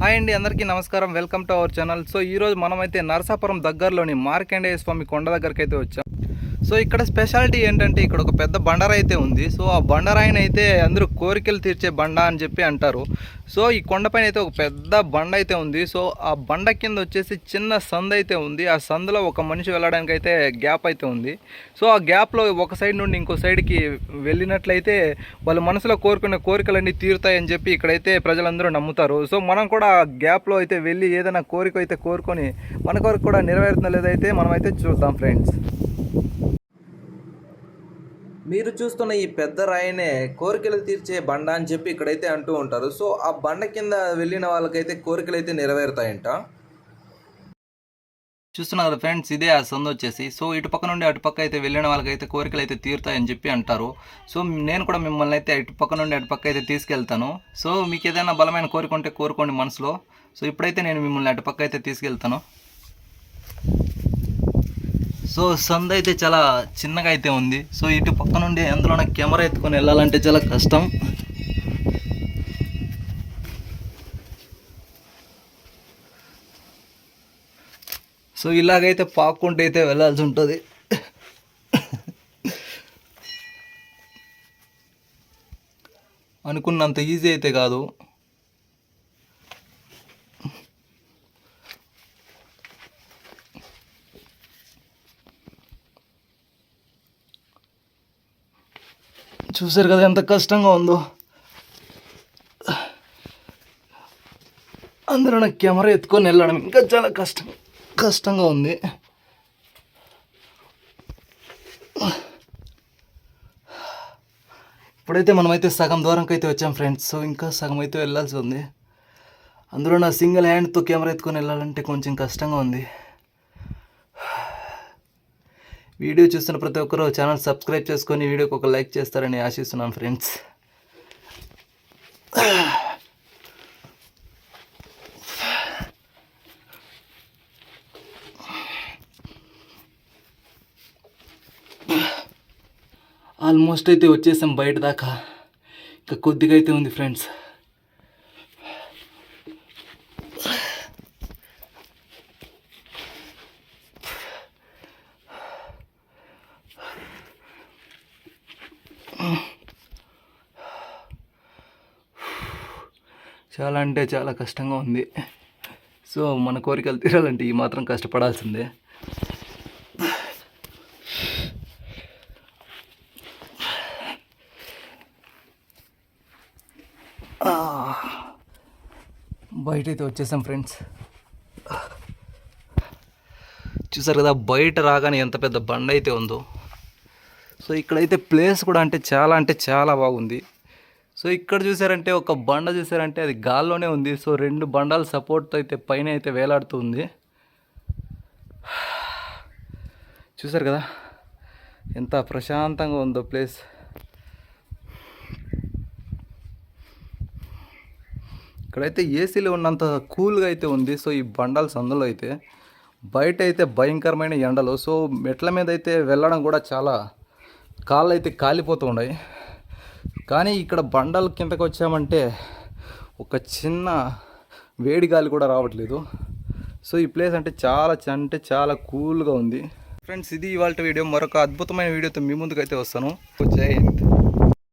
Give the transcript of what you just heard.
Hi అండి, అందరికీ నమస్కారం. Welcome to our channel. So ఈరోజు మనమైతే నరసాపురం దగ్గరలోని మార్కండేయ స్వామి కొండ దగ్గరికి అయితే వచ్చాం. సో ఇక్కడ స్పెషాలిటీ ఏంటంటే ఇక్కడ ఒక పెద్ద బండరాయి అయితే ఉంది. సో ఆ బండరాయిని అయితే అందరూ కోరికలు తీర్చే బండ అని చెప్పి అంటారు. సో ఈ కొండపైన అయితే ఒక పెద్ద బండ అయితే ఉంది. సో ఆ బండ కింద వచ్చేసి చిన్న సందు అయితే ఉంది. ఆ సందులో ఒక మనిషి వెళ్ళడానికి అయితే గ్యాప్ అయితే ఉంది. సో ఆ గ్యాప్లో ఒక సైడ్ నుండి ఇంకో సైడ్కి వెళ్ళినట్లయితే వాళ్ళ మనసులో కోరుకునే కోరికలన్నీ తీరుతాయని చెప్పి ఇక్కడైతే ప్రజలందరూ నమ్ముతారు. సో మనం కూడా ఆ గ్యాప్లో అయితే వెళ్ళి ఏదైనా కోరిక అయితే కోరుకొని మన కోరిక కూడా నెరవేరుతుందో లేదైతే మనమైతే చూద్దాం ఫ్రెండ్స్. మీరు చూస్తున్న ఈ పెద్ద రాయినే కోరికలు తీర్చే బండ అని చెప్పి ఇక్కడైతే అంటూ ఉంటారు. సో ఆ బండ కింద వెళ్ళిన వాళ్ళకైతే కోరికలు అయితే నెరవేరుతాయంట. చూస్తున్నారు కదా ఫ్రెండ్స్, ఇదే ఆ సందు వచ్చేసి. సో ఇటుపక్క నుండి అటుపక్క అయితే వెళ్ళిన వాళ్ళకైతే కోరికలు అయితే తీరుతాయని చెప్పి అంటారు. సో నేను కూడా మిమ్మల్ని అయితే ఇటుపక్క నుండి అటుపక్క అయితే తీసుకెళ్తాను. సో మీకు ఏదైనా బలమైన కోరిక ఉంటే కోరుకోండి మనసులో. సో ఇప్పుడైతే నేను మిమ్మల్ని అటుపక్క అయితే తీసుకెళ్తాను. సో సందు అయితే చాలా చిన్నగా అయితే ఉంది. సో ఇటు పక్క నుండి అందులోనే కెమెరా ఎత్తుకొని వెళ్ళాలంటే చాలా కష్టం. సో ఇలాగైతే పాక్కుంటూ అయితే వెళ్ళాల్సి ఉంటుంది. అనుకున్నంత ఈజీ అయితే కాదు. చూసారు కదా ఎంత కష్టంగా ఉందో. అందులో నాకు కెమెరా ఎత్తుకొని వెళ్ళడం ఇంకా చాలా కష్టంగా ఉంది. ఇప్పుడైతే మనమైతే సగం దూరంకి అయితే వచ్చాం ఫ్రెండ్స్. సో ఇంకా సగం అయితే వెళ్ళాల్సి ఉంది. అందులో నా సింగిల్ హ్యాండ్తో కెమెరా ఎత్తుకొని వెళ్ళాలంటే కొంచెం కష్టంగా ఉంది. వీడియో చూస్తున్న ప్రతి ఒక్కరూ ఛానల్ సబ్స్క్రైబ్ చేసుకొని వీడియోకి ఒక లైక్ చేస్తారని ఆశిస్తున్నాను ఫ్రెండ్స్. ఆల్మోస్ట్ అయితే వచ్చేసాం బయట దాకా. ఇంకా కొద్దిగా అయితే ఉంది ఫ్రెండ్స్. చాలా అంటే చాలా కష్టంగా ఉంది. సో మన కోరికలు తీరాలంటే ఈ మాత్రం కష్టపడాల్సిందే. బయట అయితే వచ్చేసాం ఫ్రెండ్స్. చూసారు కదా బయట రాగానే ఎంత పెద్ద బండ అయితే ఉందో. సో ఇక్కడైతే ప్లేస్ కూడా అంటే చాలా బాగుంది. సో ఇక్కడ చూసారంటే ఒక బండ చూసారంటే అది గాల్లోనే ఉంది. సో రెండు బండాలు సపోర్ట్ అయితే పైన అయితే వేలాడుతూ ఉంది. చూసారు కదా ఎంత ప్రశాంతంగా ఉందో ప్లేస్. ఇక్కడైతే ఏసీలో ఉన్నంత కూల్గా అయితే ఉంది. సో ఈ బండాల సందులో అయితే బయట అయితే భయంకరమైన ఎండలు. సో మెట్ల మీద అయితే వెళ్ళడం కూడా చాలా కాళ్ళు అయితే కాలిపోతూ ఉన్నాయి. కానీ ఇక్కడ బండల కిందకి వచ్చామంటే ఒక చిన్న వేడి గాలి కూడా రావట్లేదు. సో ఈ ప్లేస్ అంటే చాలా కూల్గా ఉంది ఫ్రెండ్స్. ఇది ఇవాళ వీడియో. మరొక అద్భుతమైన వీడియోతో మీ ముందుకైతే వస్తాను. జై హింద్.